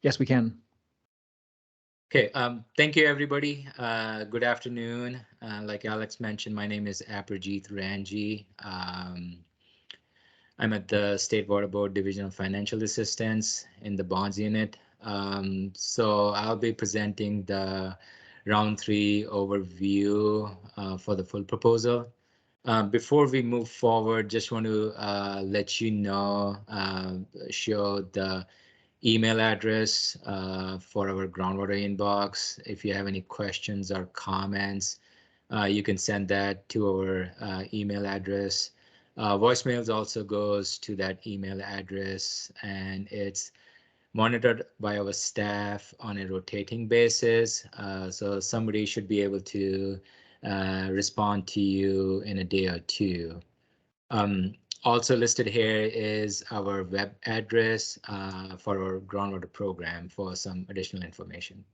Yes, we can. Okay, thank you, everybody. Good afternoon. Like Alex mentioned, my name is Aprajit Ranji. I'm at the State Water Board Division of Financial Assistance in the bonds unit. So I'll be presenting the round 3 overview for the full proposal. Before we move forward, just want to let you know, show the email address for our groundwater inbox. If you have any questions or comments, you can send that to our email address. Voicemails also goes to that email address, and it's monitored by our staff on a rotating basis. So somebody should be able to respond to you in a day or two. Also listed here is our web address for our groundwater program for some additional information.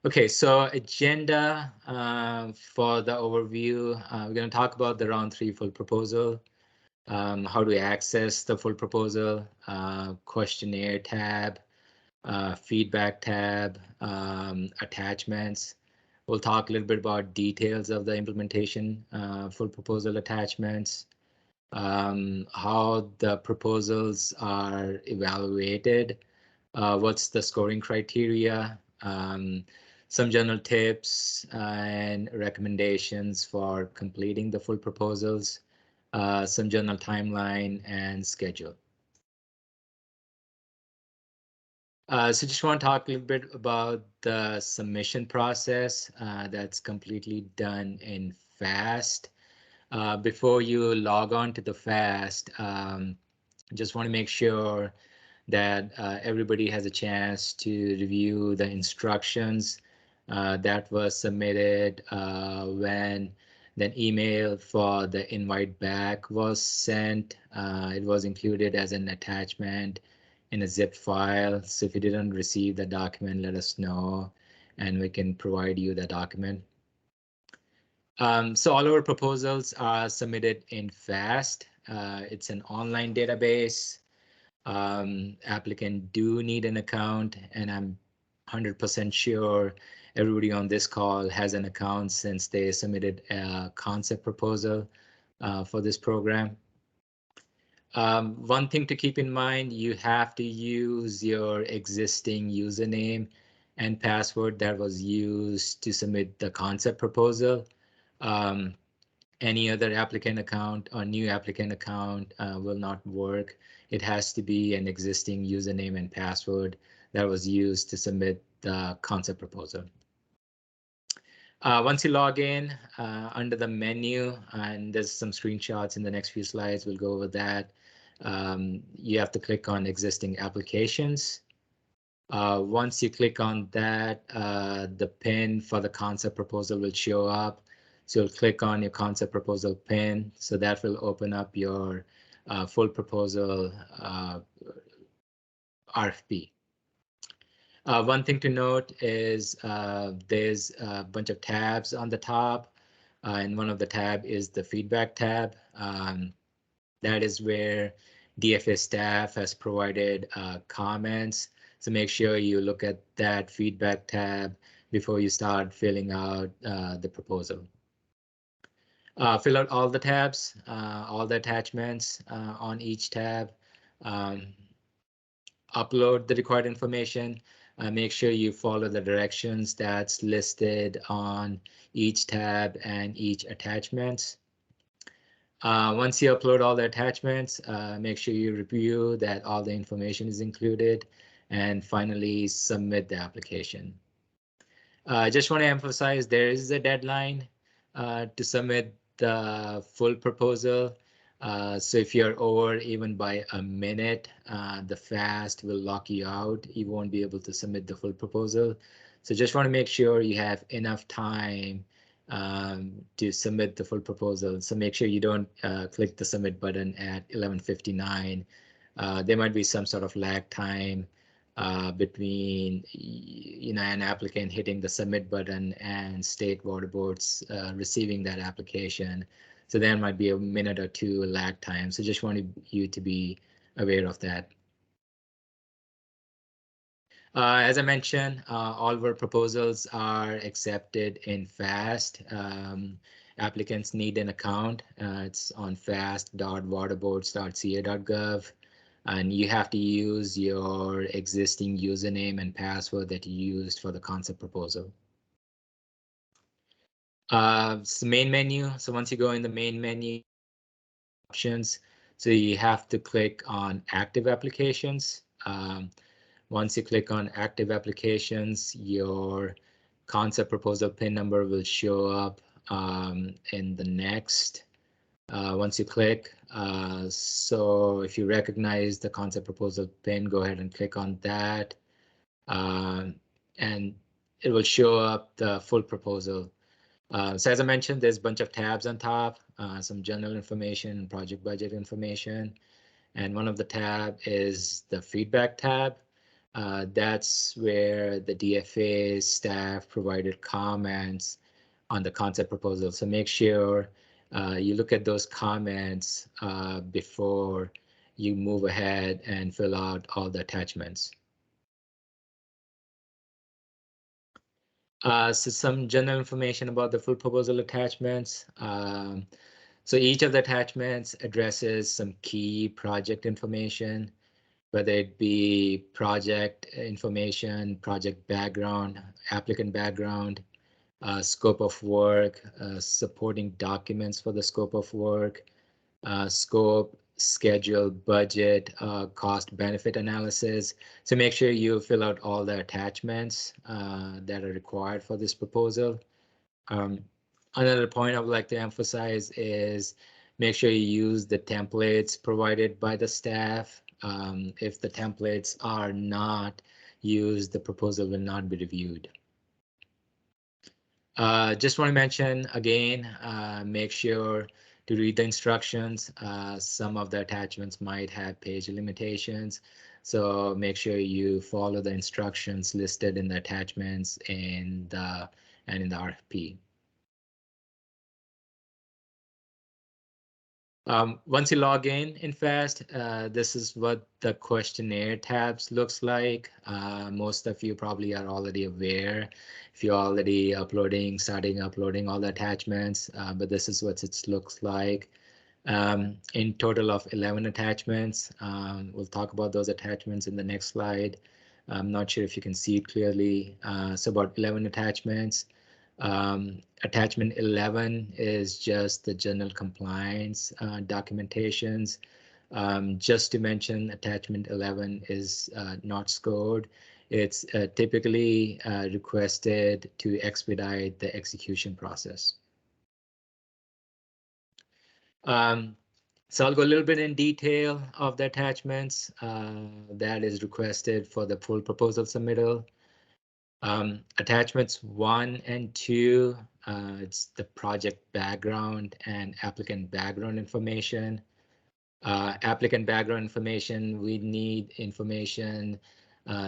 Okay, so agenda for the overview, we're going to talk about the round 3 full proposal, how do we access the full proposal, questionnaire tab, feedback tab, attachments. We'll talk a little bit about details of the implementation, full proposal attachments, how the proposals are evaluated, what's the scoring criteria, some general tips and recommendations for completing the full proposals, some general timeline and schedule. So just want to talk a little bit about the submission process that's completely done in FAST. Before you log on to the FAST, just want to make sure that everybody has a chance to review the instructions that was submitted when the email for the invite back was sent. It was included as an attachment in a zip file. So if you didn't receive the document, let us know and we can provide you the document. So all our proposals are submitted in FAST. It's an online database. Applicant do need an account, and I'm 100% sure everybody on this call has an account since they submitted a concept proposal for this program. One thing to keep in mind, you have to use your existing username and password that was used to submit the concept proposal. Any other applicant account or new applicant account will not work. It has to be an existing username and password that was used to submit the concept proposal. Once you log in under the menu, and there's some screenshots in the next few slides, we'll go over that. You have to click on existing applications. Once you click on that, the pin for the concept proposal will show up. So you'll click on your concept proposal pin. So that will open up your full proposal RFP. One thing to note is there's a bunch of tabs on the top, and one of the tab is the feedback tab. That is where DFA staff has provided comments. So make sure you look at that feedback tab before you start filling out the proposal. Fill out all the tabs, all the attachments on each tab. Upload the required information. Make sure you follow the directions that's listed on each tab and each attachments. Once you upload all the attachments, make sure you review that all the information is included, and finally submit the application. I just want to emphasize there is a deadline to submit the full proposal. So if you're over even by a minute, the FAST will lock you out. You won't be able to submit the full proposal. So just want to make sure you have enough time to submit the full proposal. So make sure you don't click the submit button at 11:59. There might be some sort of lag time between an applicant hitting the submit button and state water boards receiving that application. So there might be a minute or two lag time. So just wanted you to be aware of that. As I mentioned, all of our proposals are accepted in FAST. Applicants need an account. It's on fast.waterboards.ca.gov, and you have to use your existing username and password that you used for the concept proposal. It's the main menu. So once you go in the main menu, options, so you have to click on active applications. Once you click on active applications, your concept proposal PIN number will show up in the next. Once you click, so if you recognize the concept proposal PIN, go ahead and click on that, and it will show up the full proposal. So as I mentioned, there's a bunch of tabs on top, some general information, project budget information, and one of the tab is the feedback tab. That's where the DFA staff provided comments on the concept proposal. So make sure you look at those comments before you move ahead and fill out all the attachments. So some general information about the full proposal attachments. So each of the attachments addresses some key project information, whether it be project information, project background, applicant background, scope of work, supporting documents for the scope of work, scope, schedule, budget, cost benefit analysis. So make sure you fill out all the attachments that are required for this proposal. Another point I would like to emphasize is make sure you use the templates provided by the staff. If the templates are not used, the proposal will not be reviewed. Just want to mention again, make sure to read the instructions. Some of the attachments might have page limitations, so make sure you follow the instructions listed in the attachments and in the RFP. Once you log in FAST, this is what the questionnaire tabs looks like. Most of you probably are already aware if you're already starting uploading all the attachments, but this is what it looks like. In total of 11 attachments. We'll talk about those attachments in the next slide. I'm not sure if you can see it clearly. So about 11 attachments. Attachment 11 is just the general compliance documentations. Just to mention, attachment 11 is not scored. It's typically requested to expedite the execution process. So I'll go a little bit in detail of the attachments that is requested for the full proposal submittal. Attachments 1 and 2, it's the project background and applicant background information. Applicant background information, we need information,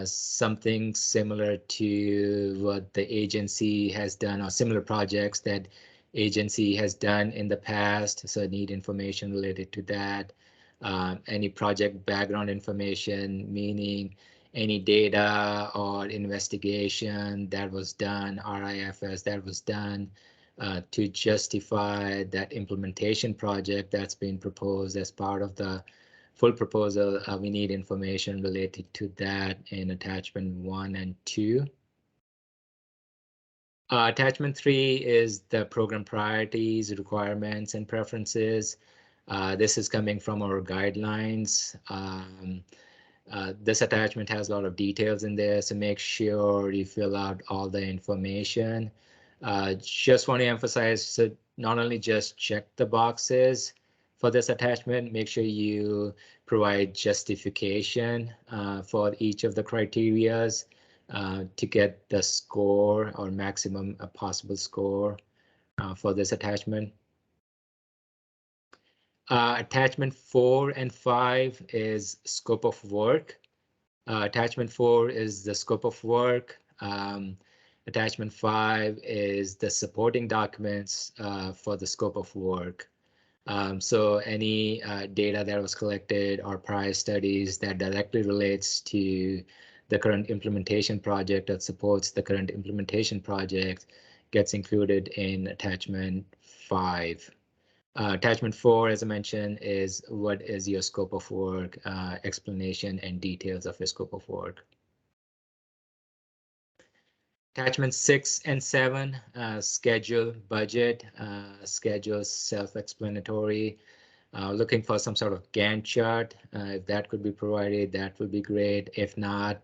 something similar to what the agency has done or similar projects that agency has done in the past. So I need information related to that. Any project background information, meaning any data or investigation that was done, RIFS that was done to justify that implementation project that's been proposed as part of the full proposal. We need information related to that in attachment 1 and 2. Attachment 3 is the program priorities, requirements, and preferences. This is coming from our guidelines. This attachment has a lot of details in there, so make sure you fill out all the information. Just want to emphasize, so not only just check the boxes for this attachment, make sure you provide justification for each of the criterias to get the score or maximum possible score for this attachment. Attachment 4 and 5 is scope of work. Attachment 4 is the scope of work. Attachment 5 is the supporting documents for the scope of work. So any data that was collected or prior studies that directly relates to the current implementation project that supports the current implementation project gets included in attachment 5. Attachment 4, as I mentioned, is what is your scope of work, explanation and details of your scope of work. Attachments 6 and 7, schedule, budget, schedule self-explanatory. Looking for some sort of Gantt chart. If that could be provided, that would be great. If not,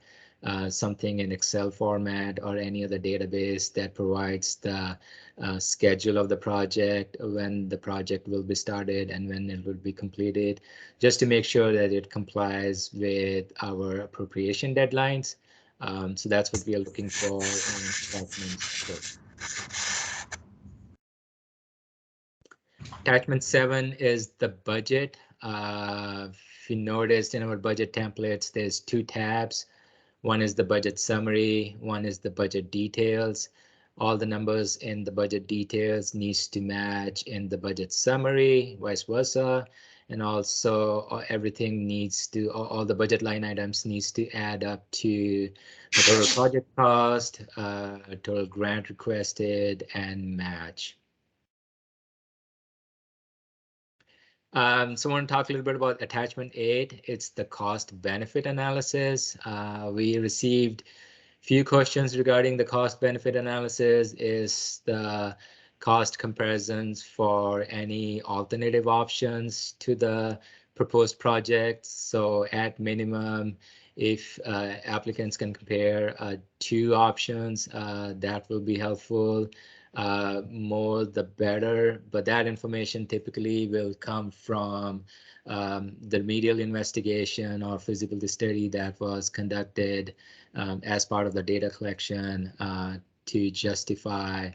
something in Excel format or any other database that provides the schedule of the project, when the project will be started and when it will be completed, just to make sure that it complies with our appropriation deadlines. So that's what we are looking for in attachment 6. Attachment 7 is the budget. If you noticed in our budget templates, there's 2 tabs. One is the budget summary, one is the budget details. All the numbers in the budget details needs to match in the budget summary, vice versa. And also everything needs to, all the budget line items needs to add up to the total project cost, total grant requested, and match. So I want to talk a little bit about attachment 8. It's the cost benefit analysis. We received few questions regarding the cost benefit analysis. Is the cost comparisons for any alternative options to the proposed project. So at minimum, if applicants can compare 2 options, that will be helpful. More the better, but that information typically will come from the remedial investigation or feasibility study that was conducted as part of the data collection to justify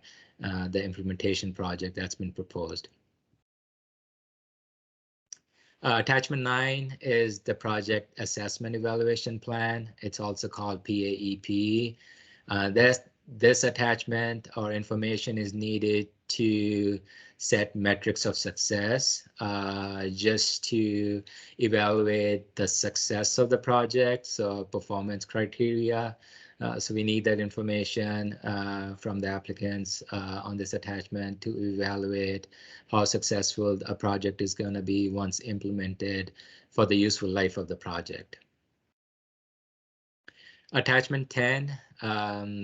the implementation project that's been proposed. Attachment 9 is the project assessment evaluation plan. It's also called PAEP. This attachment or information is needed to set metrics of success, just to evaluate the success of the project, so performance criteria. So we need that information from the applicants on this attachment to evaluate how successful a project is going to be once implemented for the useful life of the project. Attachment 10.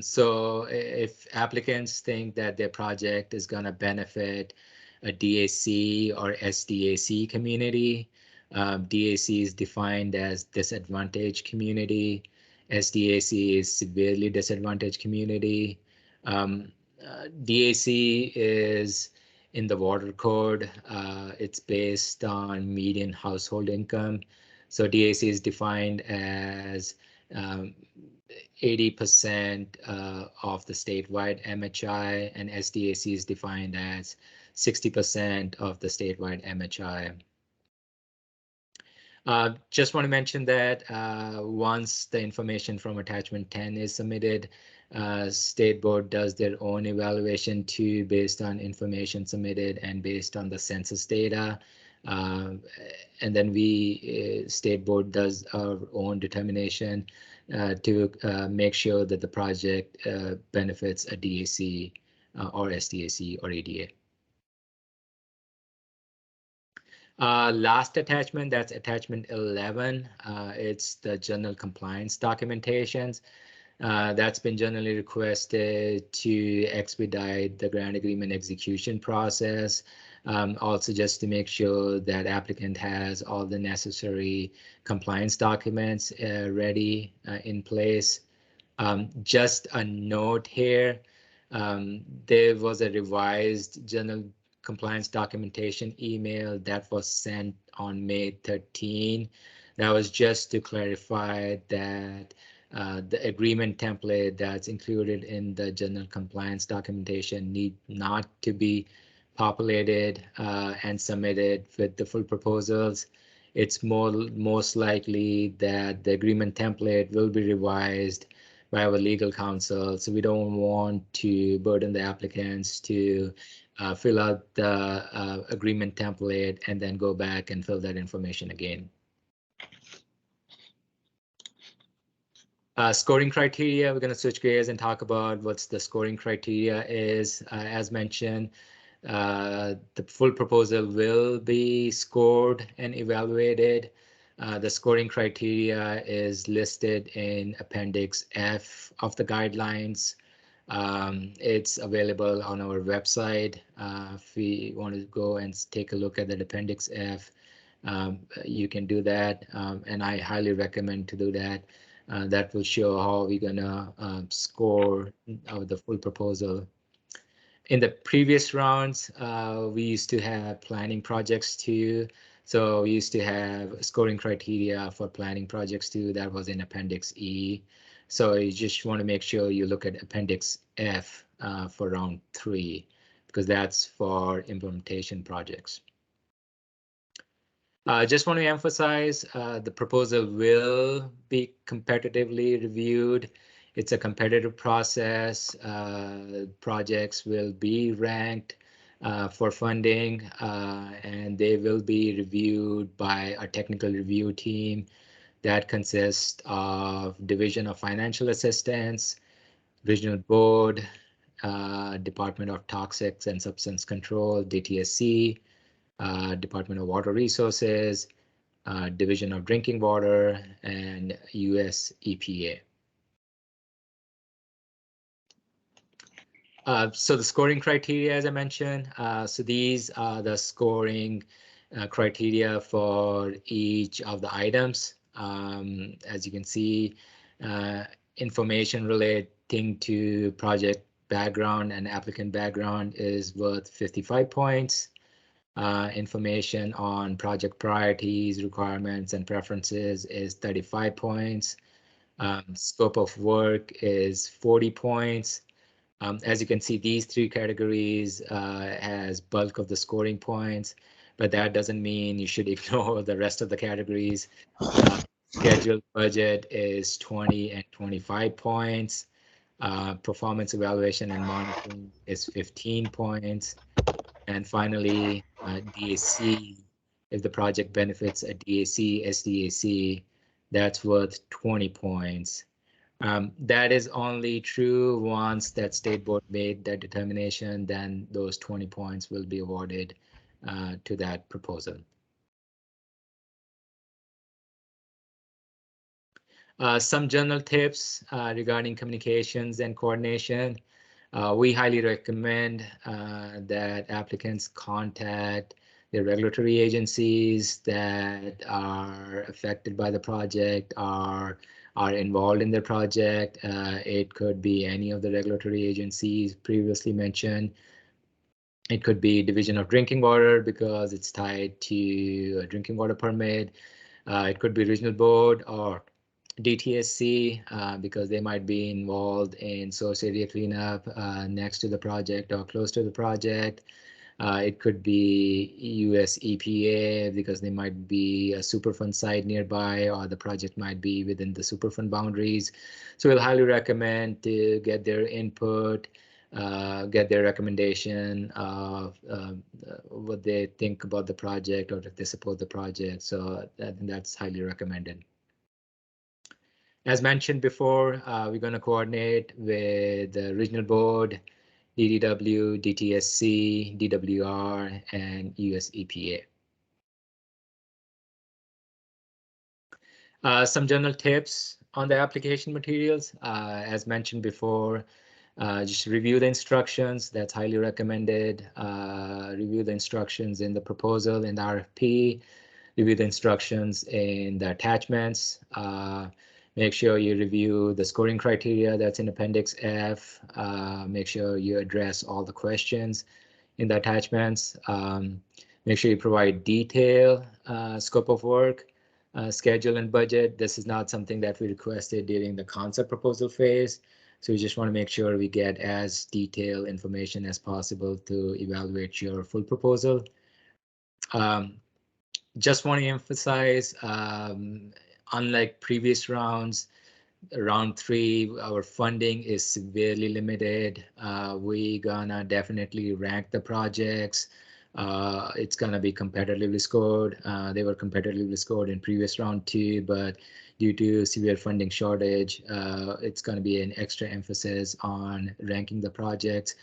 So if applicants think that their project is going to benefit a DAC or SDAC community, DAC is defined as disadvantaged community. SDAC is severely disadvantaged community. DAC is in the water code. It's based on median household income. So DAC is defined as 80% of the statewide MHI, and SDAC is defined as 60% of the statewide MHI. Just want to mention that once the information from attachment 10 is submitted, State Board does their own evaluation too, based on information submitted and based on the census data. And then State Board does our own determination to make sure that the project benefits a DAC or SDAC or ADA. Last attachment, that's attachment 11. It's the general compliance documentations. That's been generally requested to expedite the grant agreement execution process. Also just to make sure that applicant has all the necessary compliance documents ready in place. Just a note here, there was a revised general compliance documentation email that was sent on May 13. That was just to clarify that the agreement template that's included in the general compliance documentation need not to be populated and submitted with the full proposals. It's most likely that the agreement template will be revised by our legal counsel. So we don't want to burden the applicants to fill out the agreement template and then go back and fill that information again. Scoring criteria, we're going to switch gears and talk about what's the scoring criteria is. As mentioned, the full proposal will be scored and evaluated. The scoring criteria is listed in Appendix F of the guidelines. It's available on our website. If we want to go and take a look at the Appendix F, you can do that, and I highly recommend to do that. That will show how we're gonna score the full proposal. In the previous rounds, we used to have planning projects too. So we used to have scoring criteria for planning projects too. That was in Appendix E. So you just want to make sure you look at Appendix F for round 3, because that's for implementation projects. I just want to emphasize the proposal will be competitively reviewed. It's a competitive process. Projects will be ranked for funding, and they will be reviewed by a technical review team that consists of Division of Financial Assistance, Regional Board, Department of Toxics and Substance Control, DTSC, Department of Water Resources, Division of Drinking Water, and US EPA. So the scoring criteria, as I mentioned, so these are the scoring criteria for each of the items. As you can see, information relating to project background and applicant background is worth 55 points. Information on project priorities, requirements, and preferences is 35 points. Scope of work is 40 points. As you can see, these 3 categories has bulk of the scoring points, but that doesn't mean you should ignore the rest of the categories. Scheduled budget is 20 and 25 points. Performance evaluation and monitoring is 15 points. And finally, DAC, if the project benefits a DAC, SDAC, that's worth 20 points. That is only true once that state board made that determination, then those 20 points will be awarded to that proposal. Some general tips regarding communications and coordination. We highly recommend that applicants contact the regulatory agencies that are affected by the project, are involved in the project. It could be any of the regulatory agencies previously mentioned. It could be Division of Drinking Water because it's tied to a drinking water permit. It could be Regional Board or DTSC because they might be involved in source area cleanup next to the project or close to the project. It could be US EPA because they might be a Superfund site nearby, or the project might be within the Superfund boundaries. So we'll highly recommend to get their input, get their recommendation of what they think about the project or if they support the project. So I think that's highly recommended. As mentioned before, we're going to coordinate with the Regional Board, DDW, DTSC, DWR, and US EPA. Some general tips on the application materials. As mentioned before, just review the instructions. That's highly recommended. Review the instructions in the proposal in the RFP. Review the instructions in the attachments. Make sure you review the scoring criteria that's in Appendix F. Make sure you address all the questions in the attachments. Make sure you provide detail, scope of work, schedule, and budget. This is not something that we requested during the concept proposal phase. So we just want to make sure we get as detailed information as possible to evaluate your full proposal. Just want to emphasize, unlike previous rounds, round 3, our funding is severely limited. We gonna definitely rank the projects. It's going to be competitively scored. They were competitively scored in previous round too, but due to severe funding shortage, it's going to be an extra emphasis on ranking the projects.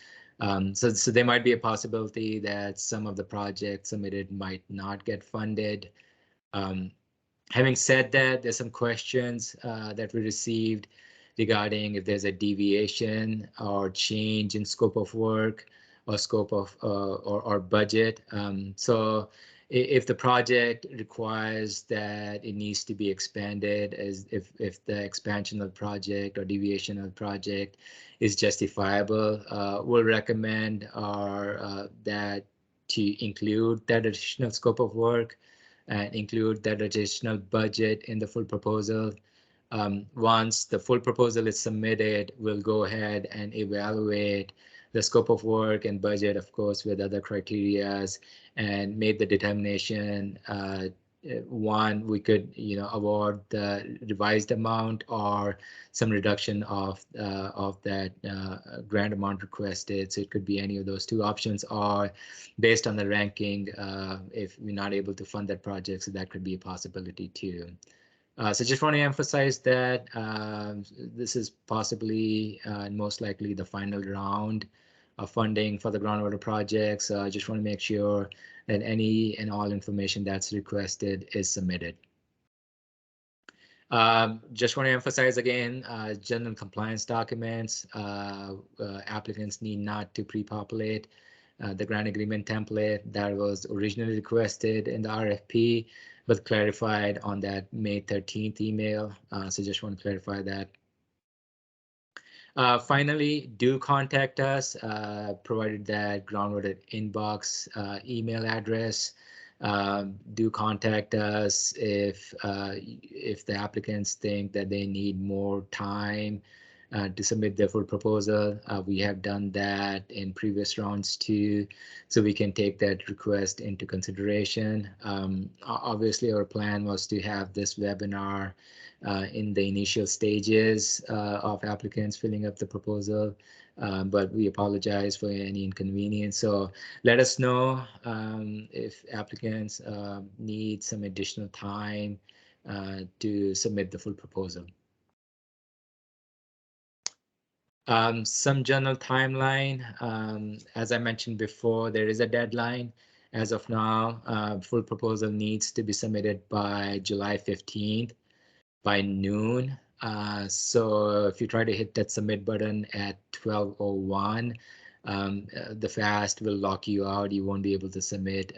So there might be a possibility that some of the projects submitted might not get funded. Having said that, there's some questions that we received regarding if there's a deviation or change in scope of work or scope of or budget. So if the project requires that it needs to be expanded, as if the expansion of the project or deviation of the project is justifiable, we'll recommend that to include that additional scope of work and include that additional budget in the full proposal. Once the full proposal is submitted, we'll go ahead and evaluate the scope of work and budget, of course, with other criterias, and made the determination. One, we could, award the revised amount or some reduction of that grant amount requested. So it could be any of those two options, or based on the ranking, if we're not able to fund that project, so that could be a possibility too. So just want to emphasize that this is possibly and most likely the final round of funding for the groundwater project. So I just want to make sure that any and all information that's requested is submitted. Just want to emphasize again, general compliance documents, applicants need not to pre-populate the grant agreement template that was originally requested in the RFP, but clarified on that May 13th email. So just want to clarify that. Finally, do contact us, provided that groundwater inbox email address. Do contact us if the applicants think that they need more time to submit their full proposal. We have done that in previous rounds too, so we can take that request into consideration. Obviously, our plan was to have this webinar in the initial stages of applicants filling up the proposal, but we apologize for any inconvenience. So let us know if applicants need some additional time to submit the full proposal. Some general timeline. As I mentioned before, there is a deadline. As of now, full proposal needs to be submitted by July 15th by noon. So if you try to hit that submit button at 12:01, the FAST will lock you out. You won't be able to submit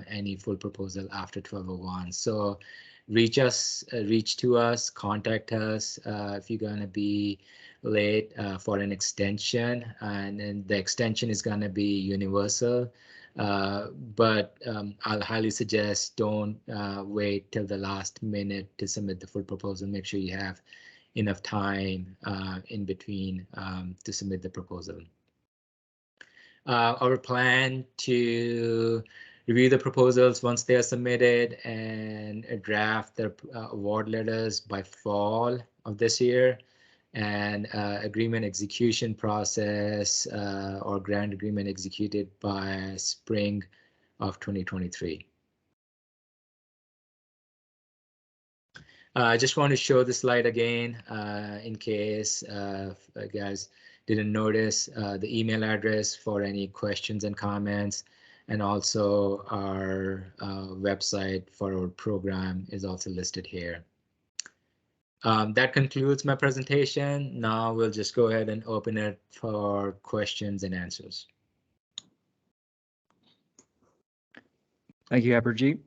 any full proposal after 12:01. So reach to us, contact us if you're going to be late for an extension, and then the extension is going to be universal. But I'll highly suggest don't wait till the last minute to submit the full proposal. Make sure you have enough time in between to submit the proposal. Our plan to review the proposals once they are submitted and draft their award letters by fall of this year, and agreement execution process or grant agreement executed by spring of 2023. I just want to show the slide again in case guys didn't notice. The email address for any questions and comments, and also our website for our program is also listed here. That concludes my presentation. Now we'll just go ahead and open it for questions and answers. Thank you, Aperjeet.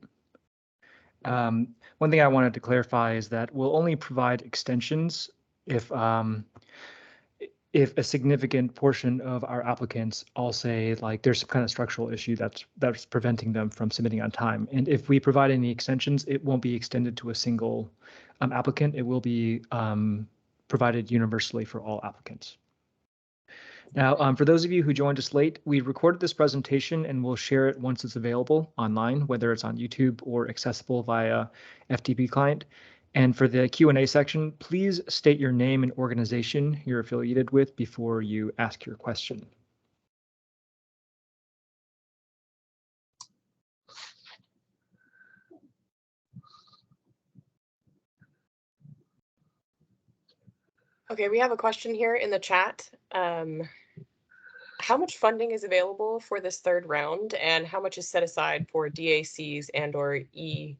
One thing I wanted to clarify is that we'll only provide extensions if a significant portion of our applicants all say like there's some kind of structural issue that's preventing them from submitting on time. And if we provide any extensions, it won't be extended to a single applicant. It will be provided universally for all applicants. Now, for those of you who joined us late, we recorded this presentation and we'll share it once it's available online, whether it's on YouTube or accessible via FTP client. And for the Q&A section, please state your name and organization you're affiliated with before you ask your question. Okay, we have a question here in the chat. How much funding is available for this third round, and how much is set aside for DACs and/or EDAs?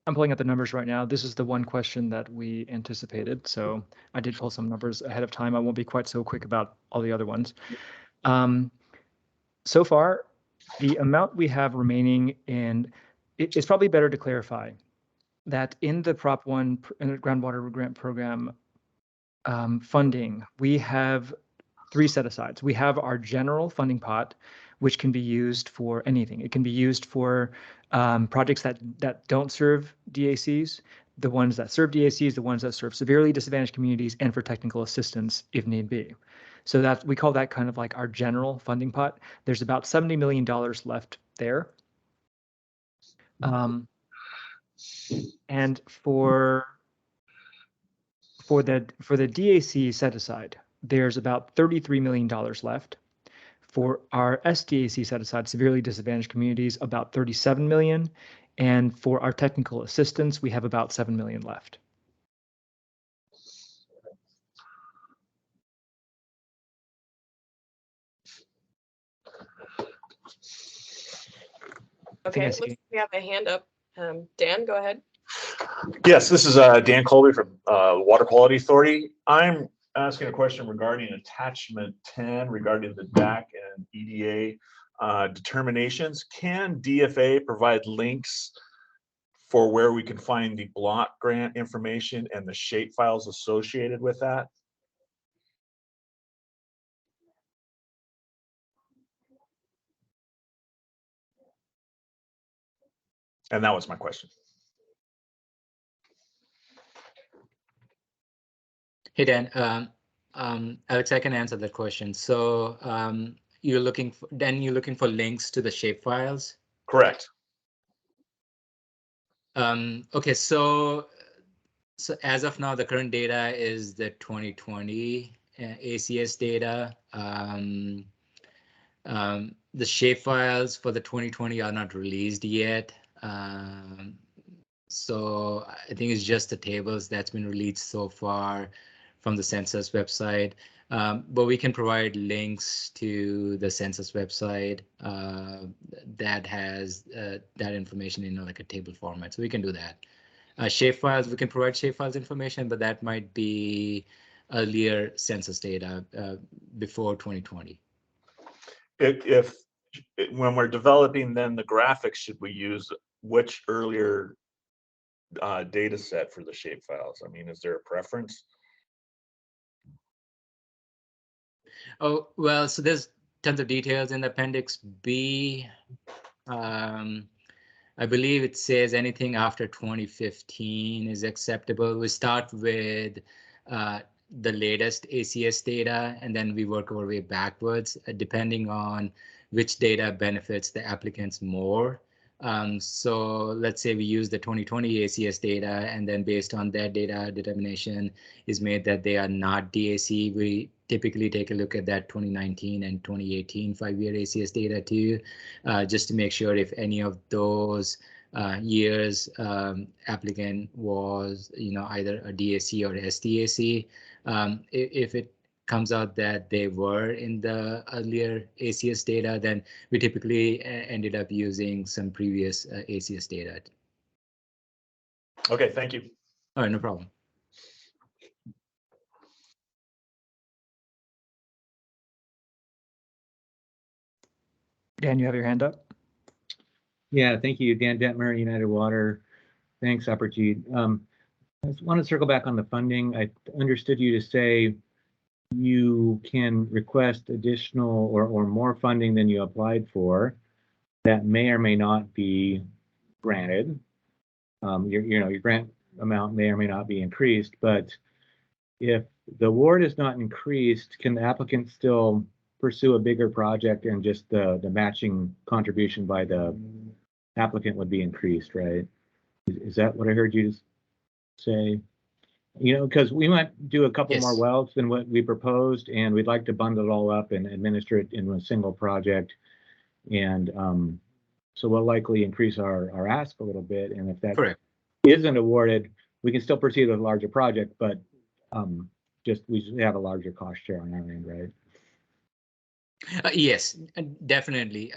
I'm pulling up the numbers right now. This is the one question that we anticipated. So I did pull some numbers ahead of time. I won't be quite so quick about all the other ones. So far, the amount we have remaining, and it's probably better to clarify that in the Prop 1 Groundwater Grant Program funding, we have 3 set-asides. We have our general funding pot, which can be used for anything. It can be used for projects that don't serve DACs, the ones that serve DACs, the ones that serve severely disadvantaged communities, and for technical assistance if need be. So that we call that kind of like our general funding pot. There's about $70 million left there. And for the DAC set aside, there's about $33 million left. For our SDAC set aside, severely disadvantaged communities, about 37 million. And for our technical assistance, we have about 7 million left. Okay, looks like we have a hand up. Dan, go ahead. Yes, this is Dan Colby from Water Quality Authority. I'm asking a question regarding attachment 10 regarding the DAC and EDA determinations. Can DFA provide links for where we can find the block grant information and the shape files associated with that? And that was my question. Hey, Dan. Alex, I can answer that question. So you're looking for links to the shapefiles? Correct. Okay, so as of now, the current data is the 2020 ACS data. The shapefiles for the 2020 are not released yet. So I think it's just the tables that's been released so far from the census website. But we can provide links to the census website that has that information in like a table format. So we can do that. Shapefiles, we can provide shapefiles information, but that might be earlier census data before 2020. When we're developing then the graphics, should we use which earlier data set for the shapefiles? I mean, is there a preference? Oh, well, so there's tons of details in Appendix B. I believe it says anything after 2015 is acceptable. We start with the latest ACS data, and then we work our way backwards, depending on which data benefits the applicants more. So let's say we use the 2020 ACS data, and then based on that data, determination is made that they are not DAC. We typically take a look at that 2019 and 2018 5-year ACS data too, just to make sure if any of those years applicant was, either a DAC or SDAC. If it comes out that they were in the earlier ACS data, then we typically ended up using some previous ACS data. Okay, thank you. All right, no problem. Dan, you have your hand up? Yeah, thank you. Dan Detmer, United Water. Thanks, Aperjeet. I just want to circle back on the funding. I understood you to say you can request additional or more funding than you applied for. That may or may not be granted. Your grant amount may or may not be increased, but if the award is not increased, can the applicant still pursue a bigger project and just the matching contribution by the applicant would be increased, right? Is that what I heard you say? Because we might do a couple more wells than what we proposed, and we'd like to bundle it all up and administer it in a single project. And So we'll likely increase our ask a little bit, and if that Correct. isn't awarded, we can still proceed with a larger project, but just we have a larger cost share on our end, right? Yes, definitely.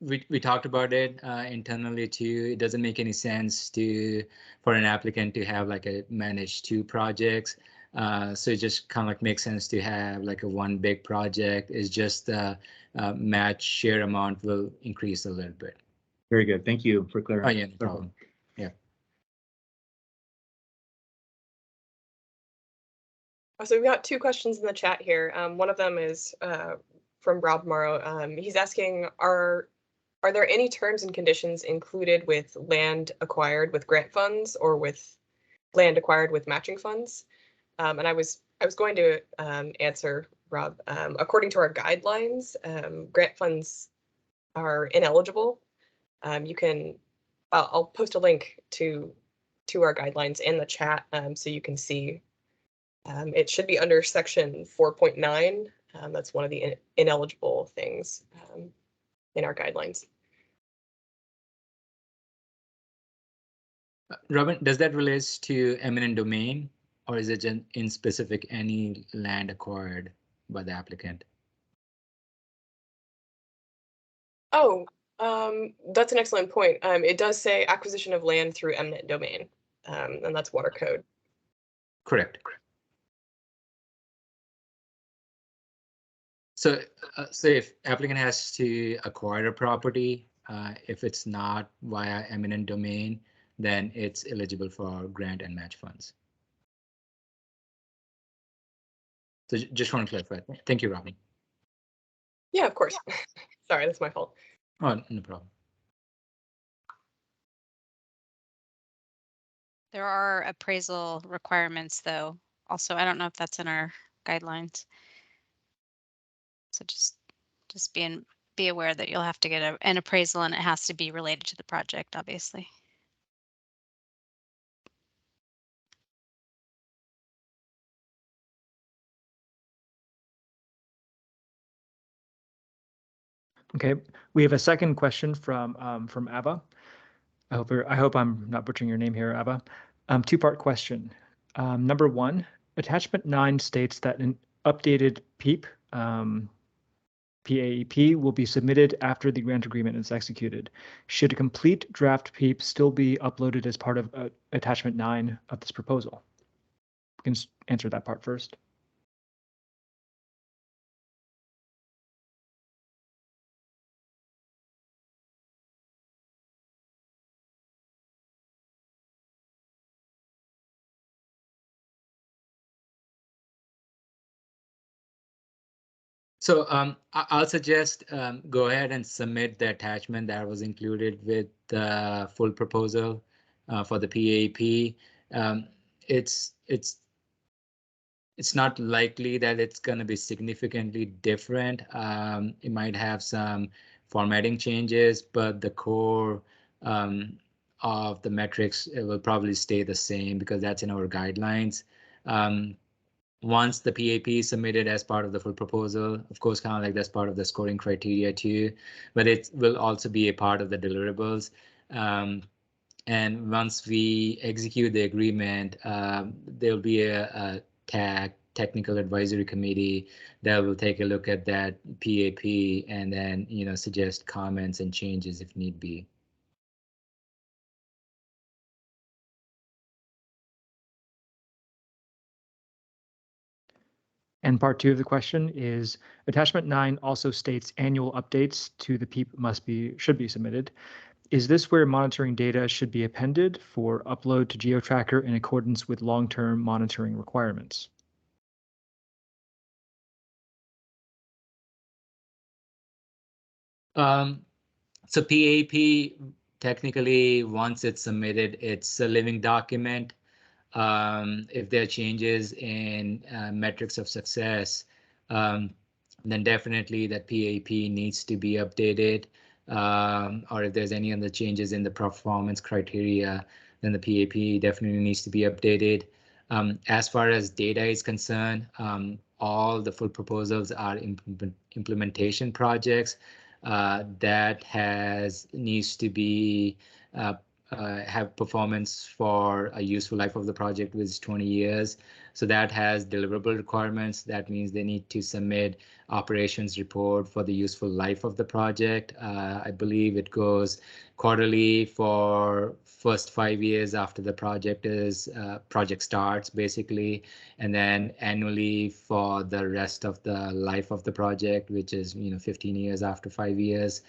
We talked about it internally too. It doesn't make any sense for an applicant to have like a manage two projects. So it just kind of like makes sense to have like a one big project. It's just the match share amount will increase a little bit. Very good. Thank you for clearing. Oh yeah, no problem. Yeah. So we've got two questions in the chat here. One of them is from Rob Morrow. He's asking, are there any terms and conditions included with land acquired with grant funds or with land acquired with matching funds? And I was going to answer, Rob. According to our guidelines, grant funds are ineligible. I'll post a link to our guidelines in the chat so you can see. It should be under section 4.9. That's one of the ineligible things in our guidelines. Robin, does that relate to eminent domain, or is it in specific any land acquired by the applicant? Oh, that's an excellent point. It does say acquisition of land through eminent domain, and that's water code. Correct. So if applicant has to acquire a property, if it's not via eminent domain, then it's eligible for grant and match funds. So just want to clarify. Thank you, Robin. Yeah, of course. Sorry, that's my fault. Oh, no problem. There are appraisal requirements, though. Also, I don't know if that's in our guidelines. So just be aware that you'll have to get an appraisal, and it has to be related to the project, obviously. Okay, we have a second question from Ava. I hope I'm not butchering your name here, Ava. Two-part question. Number one, attachment 9 states that an updated PEEP, PAEP, will be submitted after the grant agreement is executed. Should a complete draft PEEP still be uploaded as part of attachment 9 of this proposal? We can answer that part first. So I'll suggest go ahead and submit the attachment that was included with the full proposal for the PAP. It's not likely that it's going to be significantly different. It might have some formatting changes, but the core of the metrics, it will probably stay the same because that's in our guidelines. Once the PAP is submitted as part of the full proposal, of course, kind of like that's part of the scoring criteria too, but it will also be a part of the deliverables. And once we execute the agreement, there'll be a technical advisory committee that will take a look at that PAP and then, suggest comments and changes if need be. And part 2 of the question is, attachment 9 also states annual updates to the PEEP should be submitted. Is this where monitoring data should be appended for upload to GeoTracker in accordance with long-term monitoring requirements? So PAP, technically, once it's submitted, it's a living document. If there are changes in metrics of success, then definitely that PAP needs to be updated. Or if there's any other changes in the performance criteria, then the PAP definitely needs to be updated. As far as data is concerned, all the full proposals are implementation projects. that needs to be have performance for a useful life of the project, which is 20 years. So that has deliverable requirements. That means they need to submit operations report for the useful life of the project. I believe it goes quarterly for first 5 years after the project starts, basically, and then annually for the rest of the life of the project, which is 15 years after 5 years.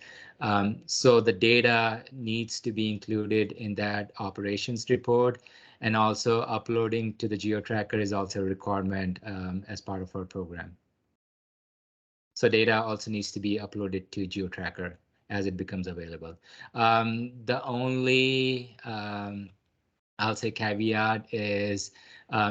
So the data needs to be included in that operations report, and also uploading to the GeoTracker is also a requirement as part of our program. So data also needs to be uploaded to GeoTracker as it becomes available. The only, I'll say, caveat is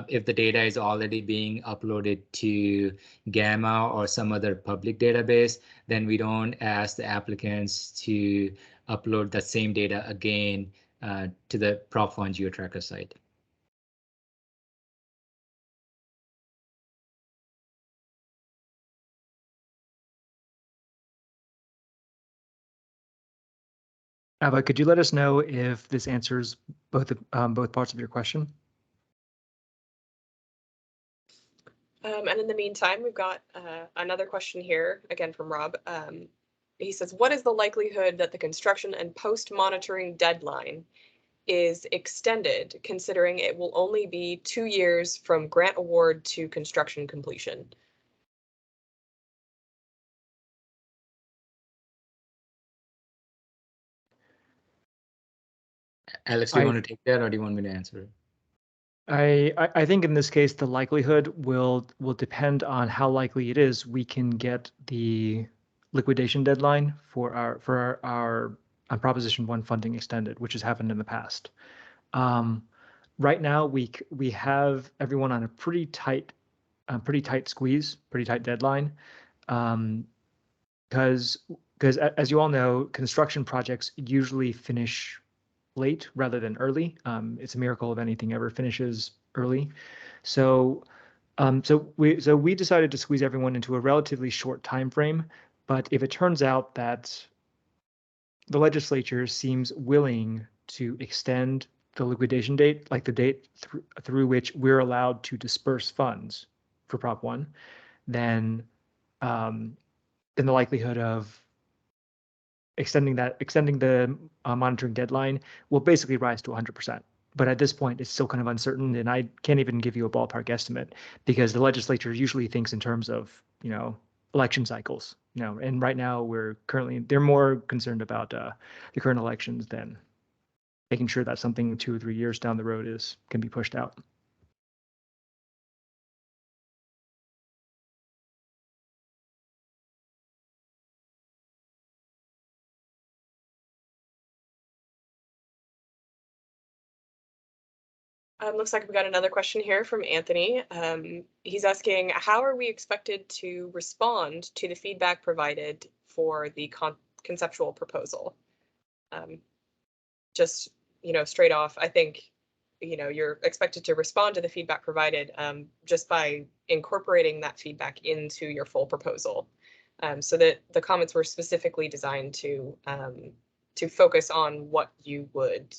if the data is already being uploaded to Gamma or some other public database, then we don't ask the applicants to upload that same data again to the Prop 1 GeoTracker site. Ava, could you let us know if this answers both parts of your question? And in the meantime, we've got another question here, again from Rob. He says, what is the likelihood that the construction and post-monitoring deadline is extended, considering it will only be 2 years from grant award to construction completion? Alex, do you want to take that, or do you want me to answer it? I think in this case, the likelihood will depend on how likely it is we can get the liquidation deadline for our Proposition 1 funding extended, which has happened in the past. Right now, we have everyone on a pretty tight squeeze, pretty tight deadline, because as you all know, construction projects usually finish late rather than early. It's a miracle if anything ever finishes early. So we decided to squeeze everyone into a relatively short time frame. But if it turns out that the legislature seems willing to extend the liquidation date, like the date through which we're allowed to disperse funds for Prop 1, then the likelihood of extending the monitoring deadline will basically rise to 100%. But at this point, it's still kind of uncertain, and I can't even give you a ballpark estimate because the legislature usually thinks in terms of, election cycles, and right now they're more concerned about the current elections than making sure that something 2 or 3 years down the road can be pushed out. Looks like we got another question here from Anthony. He's asking, how are we expected to respond to the feedback provided for the conceptual proposal? Just, straight off, I think, you're expected to respond to the feedback provided just by incorporating that feedback into your full proposal. So that the comments were specifically designed to focus on what you would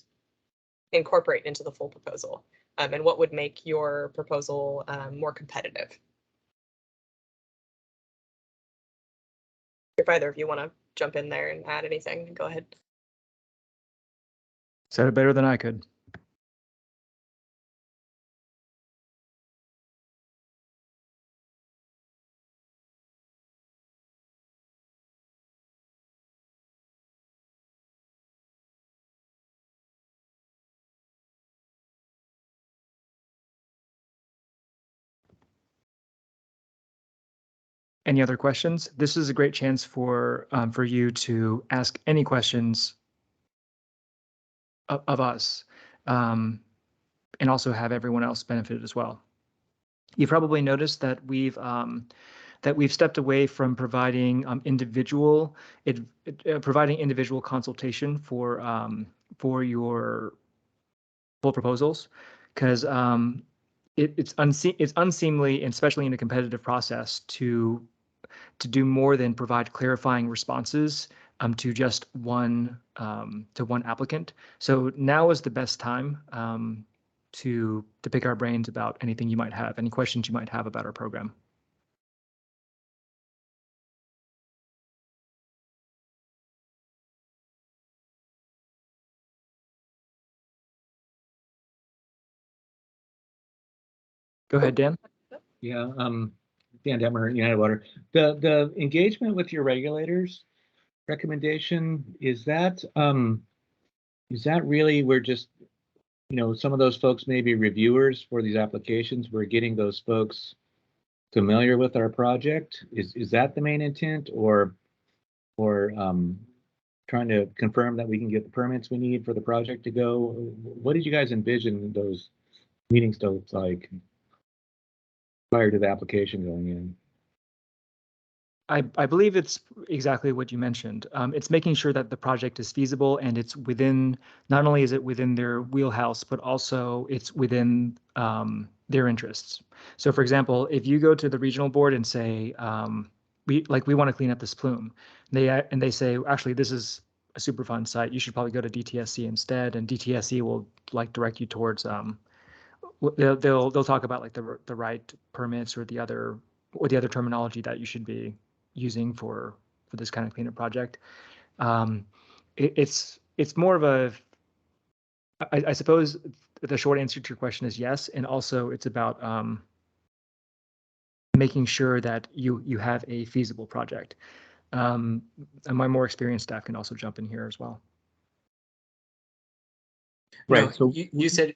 incorporate into the full proposal and what would make your proposal more competitive. If either of you want to jump in there and add anything, go ahead. Said it better than I could. Any other questions? This is a great chance for you to ask any questions of us, and also have everyone else benefit as well. You've probably noticed that we've stepped away from providing individual consultation for your full proposals, because it's unseemly, and especially in a competitive process, to to do more than provide clarifying responses to just one applicant. So now is the best time to pick our brains about anything you might have, any questions you might have about our program. Go ahead, Dan. Yeah, Dan Detmer, United Water. The engagement with your regulators recommendation, is that really, we're just, some of those folks may be reviewers for these applications. We're getting those folks familiar with our project. Is that the main intent, or trying to confirm that we can get the permits we need for the project to go? What did you guys envision those meetings to look like prior to the application going in? I believe it's exactly what you mentioned. It's making sure that the project is feasible and it's within, not only is it within their wheelhouse, but also it's within their interests. So for example, if you go to the regional board and say, we want to clean up this plume, and they say, actually, this is a Superfund site, you should probably go to DTSC instead, and DTSC will direct you towards, they'll talk about the right permits or the other terminology that you should be using for this kind of cleanup project. It's more of a, I suppose the short answer to your question is yes, and also it's about making sure that you have a feasible project. And my more experienced staff can also jump in here as well. Right. Right. So You said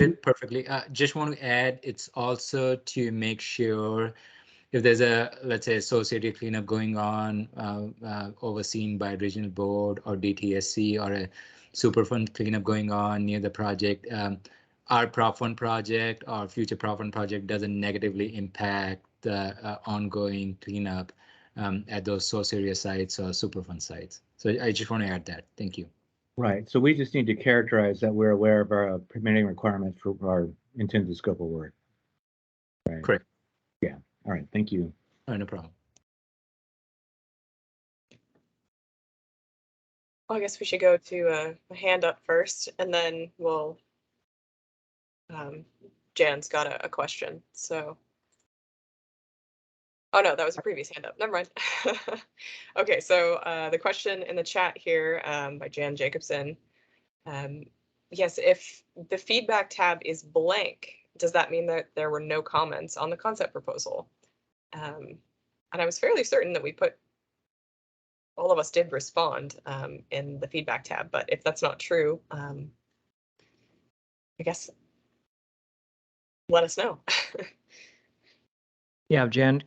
it perfectly. Just want to add, it's also to make sure if there's let's say, associated cleanup going on, overseen by regional board or DTSC, or a Superfund cleanup going on near the project, our Prop Fund project or future Prop Fund project doesn't negatively impact the ongoing cleanup at those source area sites or Superfund sites. So I just want to add that. Thank you. right. So we just need to characterize that we're aware of our permitting requirements for our intended scope of work. Right. Correct. Yeah. All right. Thank you. Oh, no problem. Well, I guess we should go to a hand up first, and then we'll. Jan's got a question. So. Oh no, that was a previous hand up. Never mind. Okay, so the question in the chat here by Jan Jacobson. Yes, if the feedback tab is blank, does that mean that there were no comments on the concept proposal? And I was fairly certain that we put, all of us did respond in the feedback tab, but if that's not true, I guess let us know. Yeah, Jan,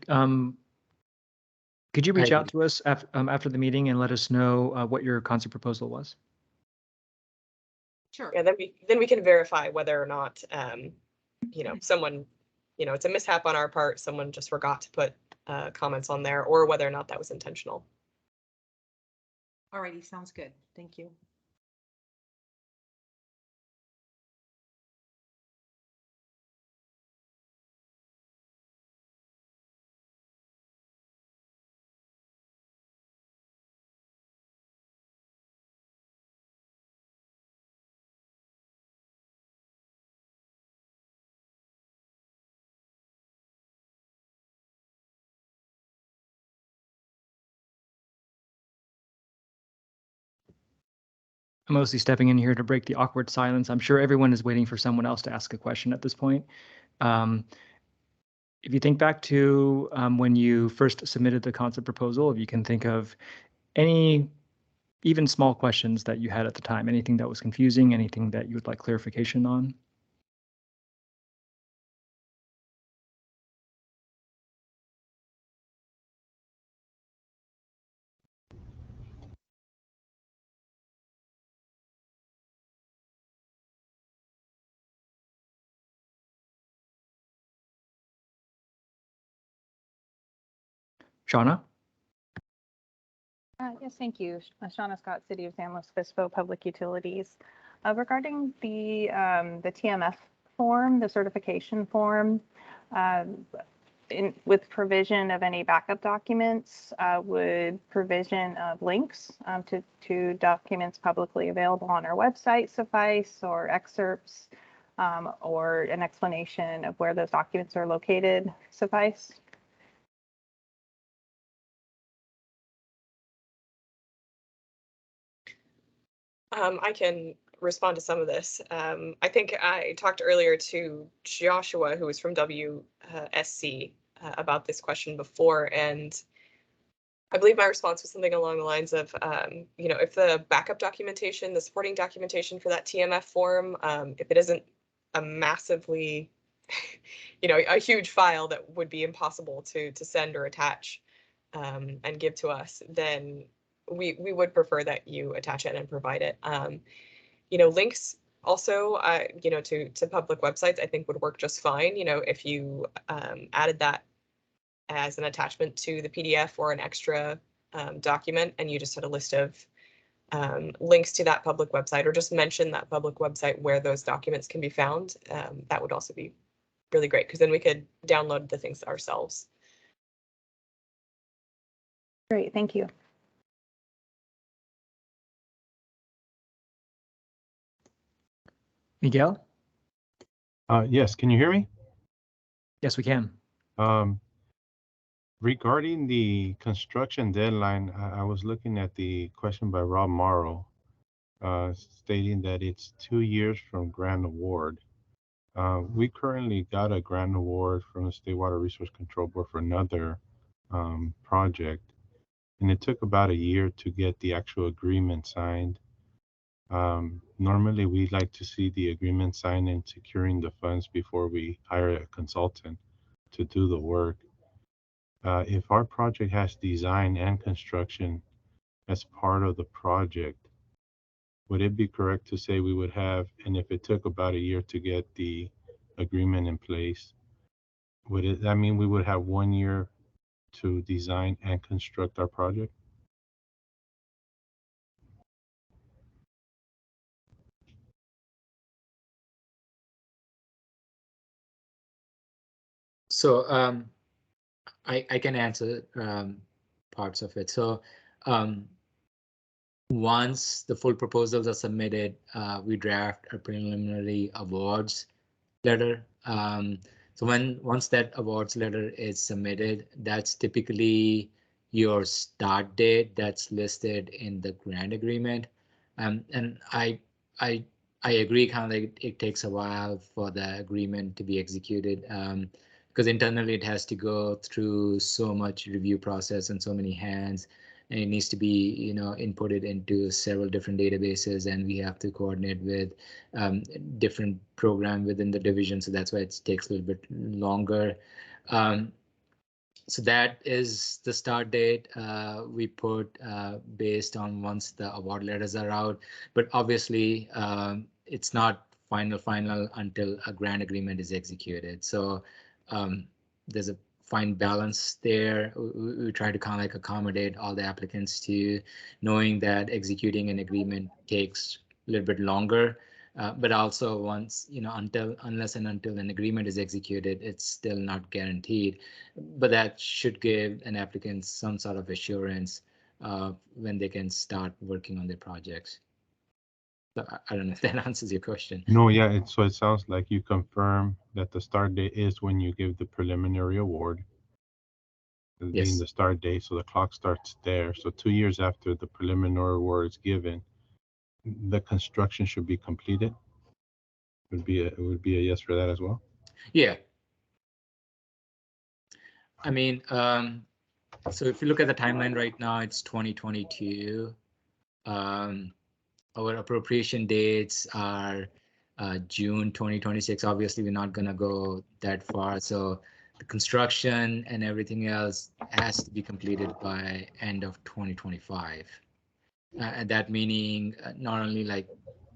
could you reach out to us after the meeting and let us know what your concept proposal was? Sure. Yeah, then we can verify whether or not, someone, it's a mishap on our part, someone just forgot to put comments on there, or whether or not that was intentional. Alrighty, sounds good. Thank you. I'm mostly stepping in here to break the awkward silence. I'm sure everyone is waiting for someone else to ask a question at this point. If you think back to when you first submitted the concept proposal, if you can think of any even small questions that you had at the time, anything that was confusing, anything that you would like clarification on. Shauna? Yes, thank you. Shauna Scott, City of San Luis Obispo Public Utilities. Regarding the TMF form, the certification form, with provision of any backup documents, would provision of links to documents publicly available on our website suffice, or excerpts, or an explanation of where those documents are located suffice? I can respond to some of this. I think I talked earlier to Joshua, who was from WSC, about this question before, and I believe my response was something along the lines of, if the backup documentation, the supporting documentation for that TMF form, if it isn't a massively, a huge file that would be impossible to send or attach and give to us, then we would prefer that you attach it and provide it. Links also, to public websites, I think would work just fine. If you added that as an attachment to the PDF or an extra document, and you just had a list of links to that public website, or just mention that public website where those documents can be found, that would also be really great, because then we could download the things ourselves. Great, thank you. Miguel? Yes, can you hear me? Yes, we can. Regarding the construction deadline, I was looking at the question by Rob Morrow, stating that it's 2 years from grant award. We currently got a grant award from the State Water Resource Control Board for another project, and it took about a year to get the actual agreement signed. Normally, we like to see the agreement signed and securing the funds before we hire a consultant to do the work. If our project has design and construction as part of the project, would it be correct to say we would have, and if it took about a year to get the agreement in place, would that mean we would have 1 year to design and construct our project? So I can answer parts of it. So once the full proposals are submitted, we draft a preliminary awards letter. So once that awards letter is submitted, that's typically your start date that's listed in the grant agreement. And I agree, kind of like it takes a while for the agreement to be executed, because internally it has to go through so much review process and so many hands, and it needs to be, inputted into several different databases, and we have to coordinate with different program within the division. So that's why it takes a little bit longer. So that is the start date we put based on once the award letters are out. But obviously, it's not final until a grant agreement is executed. So there's a fine balance there. We try to kind of like accommodate all the applicants to knowing that executing an agreement takes a little bit longer. But also once, unless and until an agreement is executed, it's still not guaranteed. But that should give an applicant some sort of assurance when they can start working on their projects. So I don't know if that answers your question. No, yeah, so it sounds like you confirm that the start date is when you give the preliminary award, being Yes. the start date, so the clock starts there. So 2 years after the preliminary award is given, the construction should be completed. Would be a yes for that as well. Yeah. I mean, so if you look at the timeline right now, it's 2022. Our appropriation dates are June 2026. Obviously, we're not going to go that far. So the construction and everything else has to be completed by end of 2025. And that meaning not only like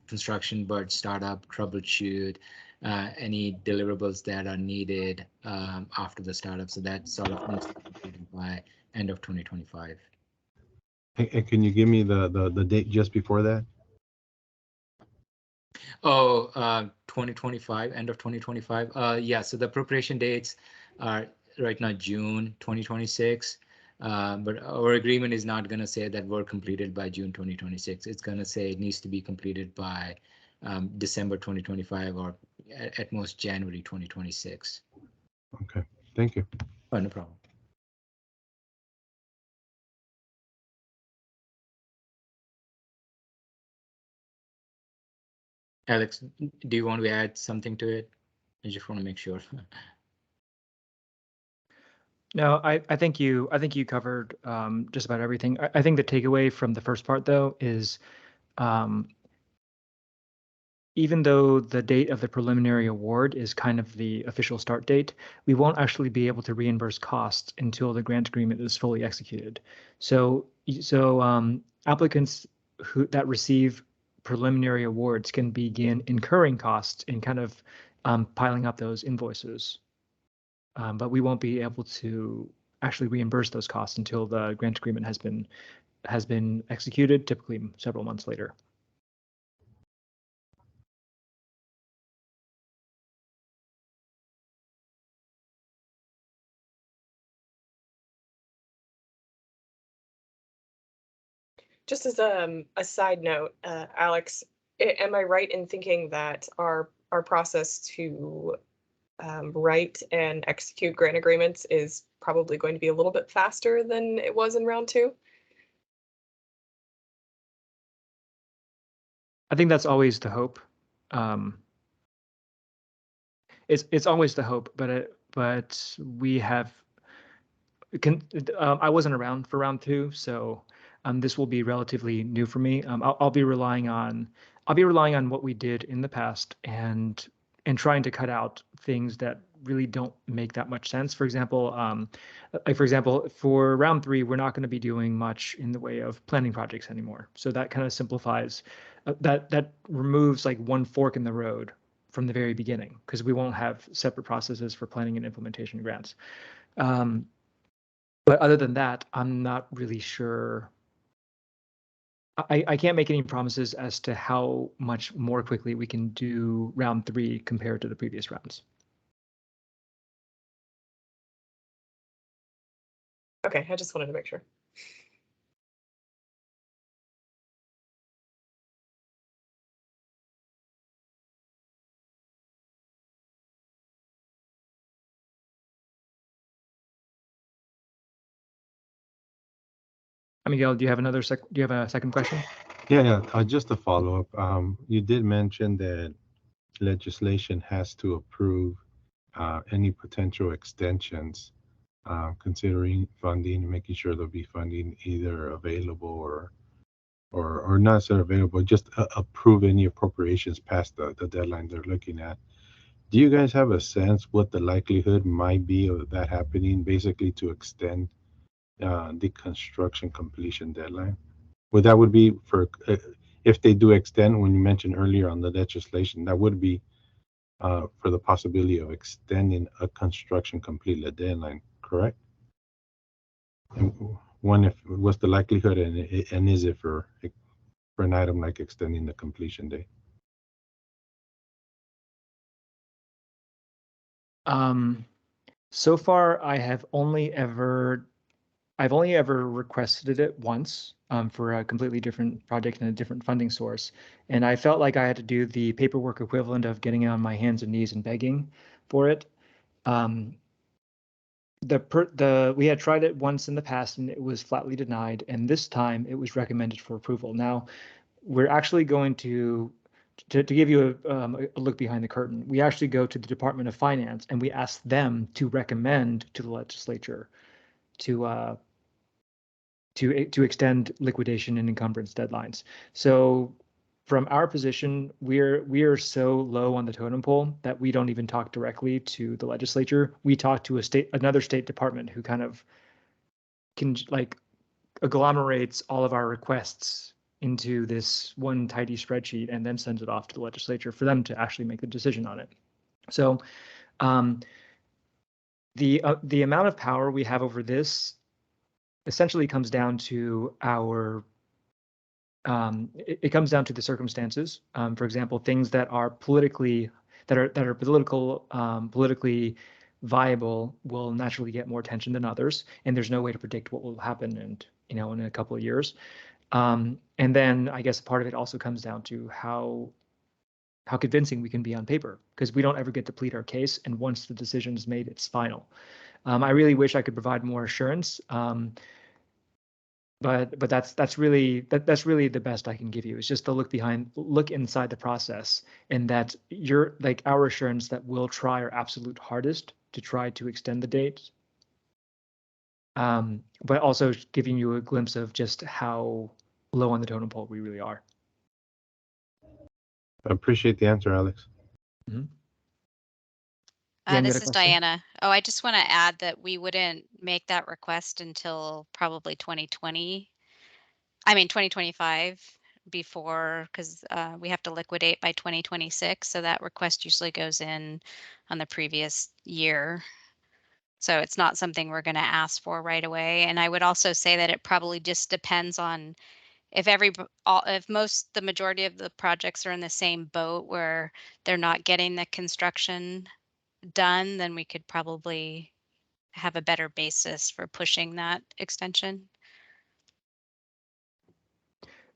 construction, but startup, troubleshoot, any deliverables that are needed after the startup. So that sort of needs to be completed by end of 2025. And can you give me the date just before that? Oh, 2025, end of 2025. Yeah, so the appropriation dates are right now June 2026. But our agreement is not going to say that we're completed by June 2026. It's going to say it needs to be completed by December 2025 or at most January 2026. Okay, thank you. Oh, no problem. Alex, do you want to add something to it? I just want to make sure. No, I think you covered just about everything. I think the takeaway from the first part though is even though the date of the preliminary award is kind of the official start date, we won't actually be able to reimburse costs until the grant agreement is fully executed. So applicants that receive preliminary awards can begin incurring costs and kind of piling up those invoices. But we won't be able to actually reimburse those costs until the grant agreement has been executed, typically several months later. Just as a side note, Alex, am I right in thinking that our process to write and execute grant agreements is probably going to be a little bit faster than it was in round 2? I think that's always the hope. It's always the hope, but we have. I wasn't around for round 2, so this will be relatively new for me. I'll be relying on what we did in the past and trying to cut out things that really don't make that much sense. For example, for round 3, we're not going to be doing much in the way of planning projects anymore. So that kind of simplifies. That removes like one fork in the road from the very beginning, because we won't have separate processes for planning and implementation grants. But other than that, I'm not really sure. I can't make any promises as to how much more quickly we can do round 3 compared to the previous rounds. Okay, I just wanted to make sure. Miguel, do you have a second question? Yeah. Just a follow up. You did mention that legislation has to approve any potential extensions, considering funding, making sure there'll be funding either available or not so available. Just approve any appropriations past the deadline they're looking at. Do you guys have a sense what the likelihood might be of that happening, basically to extend the construction completion deadline? Well, that would be for if they do extend, when you mentioned earlier on the legislation, that would be for the possibility of extending a construction completed deadline, correct? And what's the likelihood, and is it for an item like extending the completion date? So far, I've only ever requested it once for a completely different project and a different funding source. And I felt like I had to do the paperwork equivalent of getting on my hands and knees and begging for it. We had tried it once in the past and it was flatly denied. And this time it was recommended for approval. Now we're actually going to give you a look behind the curtain. We actually go to the Department of Finance and we ask them to recommend to the legislature to extend liquidation and encumbrance deadlines. So from our position, we are so low on the totem pole that we don't even talk directly to the legislature. We talk to another state department who kind of can like agglomerates all of our requests into this one tidy spreadsheet and then sends it off to the legislature for them to actually make the decision on it. So the amount of power we have over this essentially comes down to it comes down to the circumstances. For example, things that are politically viable will naturally get more attention than others, and there's no way to predict what will happen and in a couple of years. And then I guess part of it also comes down to how convincing we can be on paper, because we don't ever get to plead our case, and once the decision is made, it's final. I really wish I could provide more assurance, but that's really the best I can give you. It's just to look inside the process, and that you're like our assurance that we'll try our absolute hardest to try to extend the date, but also giving you a glimpse of just how low on the totem pole we really are. I appreciate the answer, Alex. Mm-hmm. Dan, This is question? Diana. Oh, I just want to add that we wouldn't make that request until probably 2025 before, because we have to liquidate by 2026. So that request usually goes in on the previous year. So it's not something we're going to ask for right away. And I would also say that it probably just depends on if the majority of the projects are in the same boat where they're not getting the construction done, then we could probably have a better basis for pushing that extension.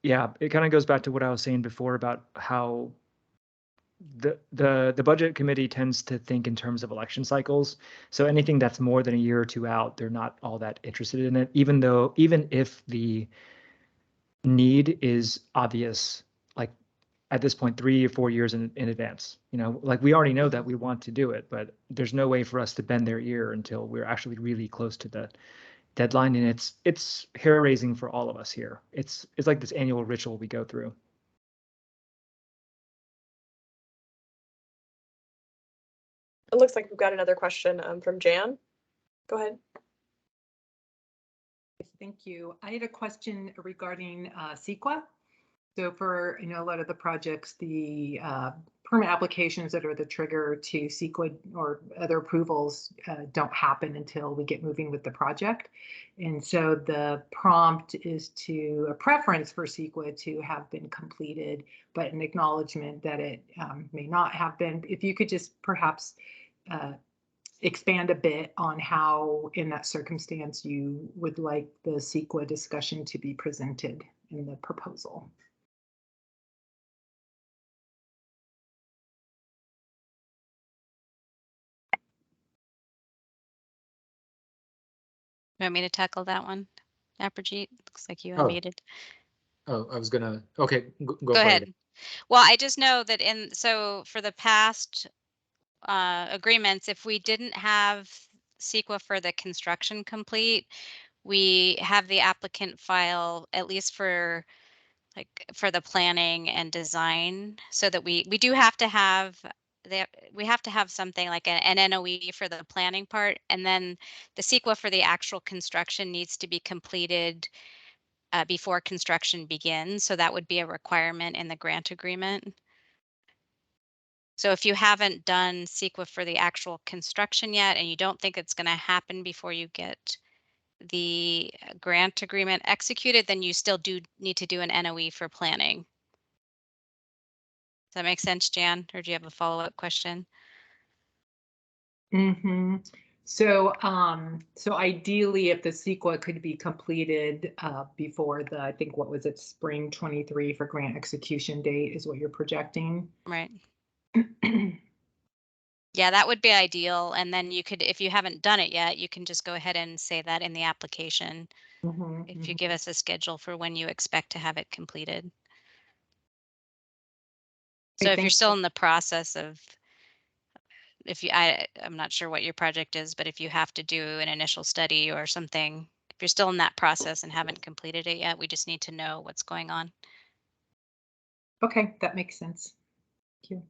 Yeah, it kind of goes back to what I was saying before about how the budget committee tends to think in terms of election cycles. So anything that's more than a year or two out, they're not all that interested in it, even if the need is obvious, like at this point 3 or 4 years in advance. Like we already know that we want to do it, but there's no way for us to bend their ear until we're actually really close to the deadline, and it's hair raising for all of us here. It's like this annual ritual we go through. It looks like we've got another question from Jan. Go ahead. Thank you. I had a question regarding CEQA. So for a lot of the projects, the permit applications that are the trigger to CEQA or other approvals don't happen until we get moving with the project. And so the prompt is to a preference for CEQA to have been completed, but an acknowledgement that it may not have been. If you could just perhaps expand a bit on how, in that circumstance, you would like the CEQA discussion to be presented in the proposal. You want me to tackle that one, Apogee? Looks like you unmuted. Oh, I was gonna. Okay, go Go for ahead. it. Well, I just know that so for the past agreements, if we didn't have CEQA for the construction complete, we have the applicant file at least for the planning and design, so that we do have to have we have to have something like an NOE for the planning part, and then the CEQA for the actual construction needs to be completed before construction begins. So that would be a requirement in the grant agreement. So if you haven't done CEQA for the actual construction yet, and you don't think it's going to happen before you get the grant agreement executed, then you still do need to do an NOE for planning. Does that make sense, Jan? Or do you have a follow-up question? Mm-hmm. So, so ideally, if the CEQA could be completed before the, I think, what was it, spring 23 for grant execution date is what you're projecting. Right. Yeah, that would be ideal. And then you could, if you haven't done it yet, you can just go ahead and say that in the application. If you give us a schedule for when you expect to have it completed. So if you're still in the process of, I'm not sure what your project is, but if you have to do an initial study or something, if you're still in that process and haven't completed it yet, we just need to know what's going on. Okay, that makes sense. Thank you.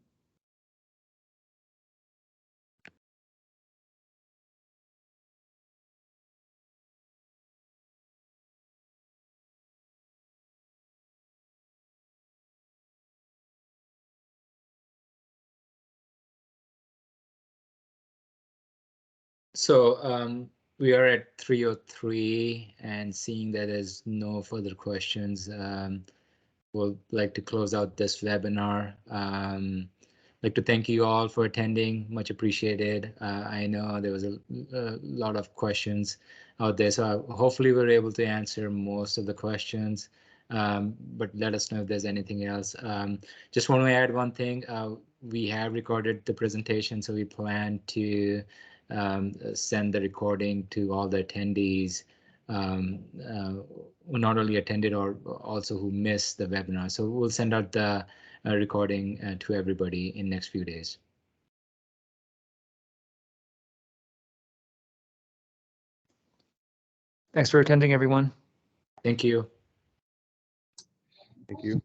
So we are at 3:03, and seeing that there's no further questions, we'll like to close out this webinar. like to thank you all for attending. Much appreciated. I know there was a lot of questions out there, so hopefully we're able to answer most of the questions. But let us know if there's anything else. Just want to add one thing. We have recorded the presentation, so we plan to send the recording to all the attendees who not only attended or also who missed the webinar. So we'll send out the recording to everybody in next few days. Thanks for attending, everyone. Thank you. Thank you.